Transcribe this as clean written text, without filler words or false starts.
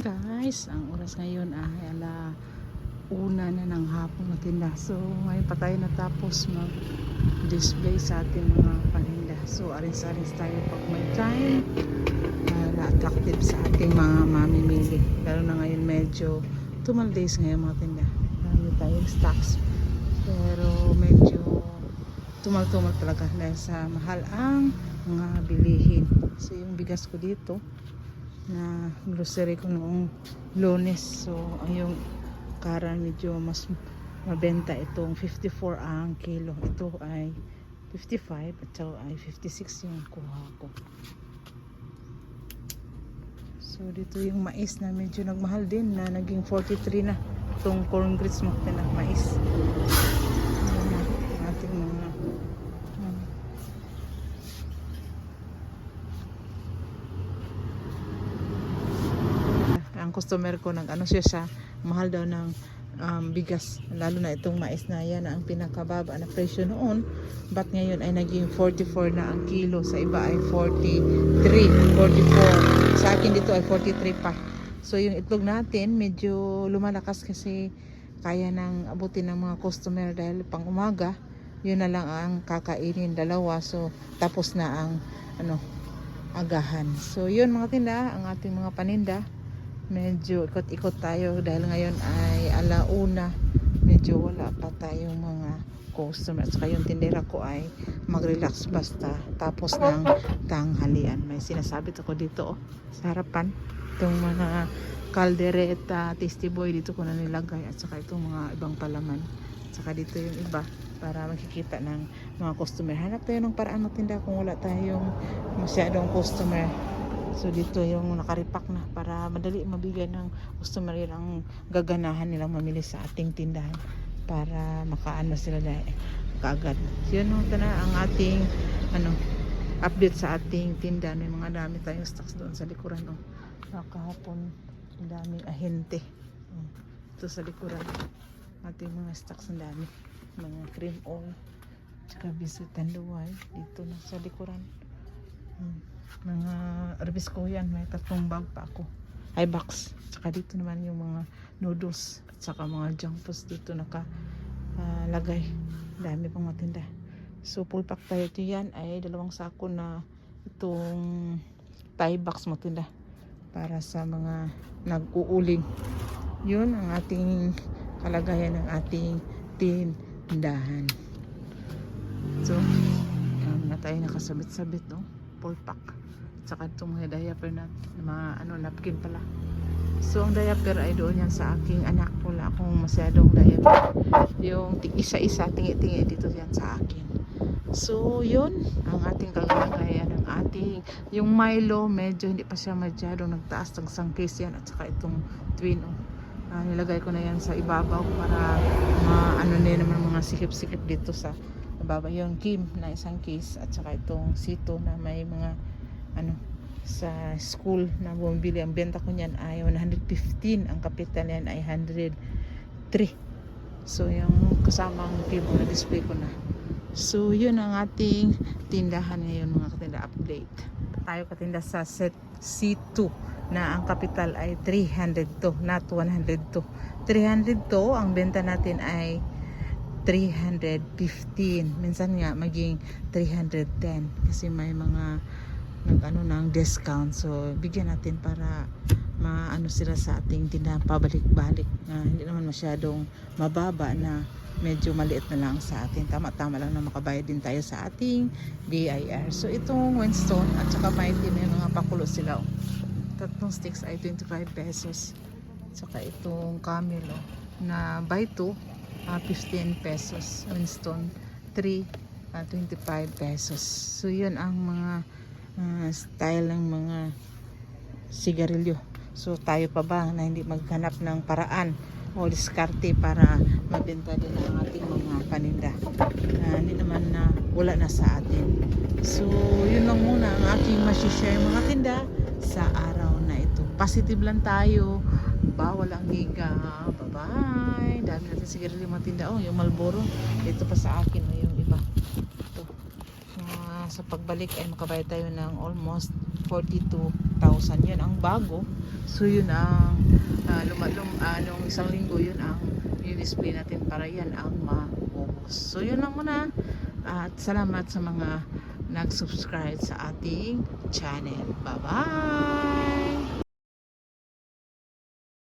Guys, ang oras ngayon ay una na ng hapon na tinda. So ngayon pa tayo natapos mag-display sa ating mga paninda. So aris-aris tayo pag may time para attractive sa ating mga mamimili. Lalo na ngayon medyo 2 days ngayon mga tinda. Marami tayong stocks. Pero medyo tumal-tumal talaga dahil sa mahal ang mga bilihin. So yung bigas ko dito na grocery ko noong Lunes, so ang yung karan medyo mas mabenta itong 54 ang kilo, ito ay 55 at saka ay 56 yung kuha ko. So dito yung mais na medyo nagmahal din na naging 43 na itong corn grits mo na mais. Ayan na ating mga ang customer ko nag-ano siya mahal daw ng bigas, lalo na itong mais na yan ang pinakababa na presyo noon, but ngayon ay naging 44 na ang kilo, sa iba ay 43, 44, sa akin dito ay 43 pa. So yung itlog natin medyo lumalakas kasi kaya nang abutin ng mga customer dahil pang umaga yun na lang ang kakainin, dalawa, so tapos na ang agahan. So yun mga tinda, ang ating mga paninda. Medyo ikot-ikot tayo dahil ngayon ay alauna, medyo wala pa tayong mga customer. At saka yung tindera ko ay mag-relax basta tapos ng tanghalian. May sinasabit ako dito sa harapan, itong mga caldereta, tasty boy, dito ko na nilagay, at saka itong mga ibang palaman. At saka dito yung iba para makikita ng mga customer. Hanap tayo ng paraan magtinda kung wala tayong masyadong customer. So dito yung nakaripak na para madali mabigyan ng customer yun ang gaganahan nilang mamili sa ating tindahan para makaano sila dahil kaagad. So yun na ang ating update sa ating tindahan. May mga dami tayong stocks doon sa likuran. Kahapon daming ahente. Ito sa likuran ating mga stocks, ang dami. Mga cream oil tsaka bisutan luway dito na sa likuran. Mga herbis ko yan, may 3 bag pa ako, ay box. Tsaka dito naman yung mga noodles at saka mga junk foods dito nakalagay. Dami pang matinda. So full pack tayo. Ito yan ay 2 sako na itong Thai box matinda para sa mga nag-uuling. Yun ang ating kalagayan ng ating tindahan. So na tayo nakasabit-sabit, full pack. Saka itong mga diaper na mga napkin pala. So ang diaper ay doon yan sa aking anak. Wala akong masyadong diaper. Yung isa-isa, tingi-tingi dito yan sa akin. So yun ang ating kalagayan ng ating yung Milo, medyo hindi pa siya masyadong nagtaas, nagsangkis yan, at saka itong twin nilagay ko na yan sa ibabaw para naman mga sikip-sikip dito sa ibabaw. Yung Kim na isang case at saka itong Sito na may mga sa school na bumibili. Ang benta ko niyan ay 115, ang kapital niyan ay 103. So yung kasamang cable na display ko na. So yun ang ating tindahan ngayon mga katinda update. Tayo katinda sa set C2 na ang kapital ay 302, not 102. 302, ang benta natin ay 315. Minsan nga maging 310 kasi may mga ng discount. So bigyan natin para sila sa ating tindahan pabalik-balik, hindi naman masyadong mababa na medyo maliit na lang sa atin. Tama-tama lang na makabayad din tayo sa ating BIR. So itong Winston at saka Mighty, may mga pakulo sila. 3 sticks ay 25 pesos. Saka itong Camel na buy 2 15 pesos. Winston 3 25 pesos. So yun ang mga style ng mga sigarilyo. So tayo pa ba na hindi maghanap ng paraan o diskarte para mabenta din ang ating mga paninda, hindi naman na wala na sa atin. So yun lang muna ang aking masishare mga tinda sa araw na ito. Positive lang tayo, bawal ang higa. Bye bye. Dami natin sigarilyo mga tinda. Yung Marlboro, ito pa sa akin, yung iba ito. sa pagbalik ay makabayad tayo ng almost 42,000. Yun ang bago. So yun ang nung isang linggo yun ang i-display natin para yan ang maubos. So yun lang muna. At salamat sa mga nag-subscribe sa ating channel. Bye-bye!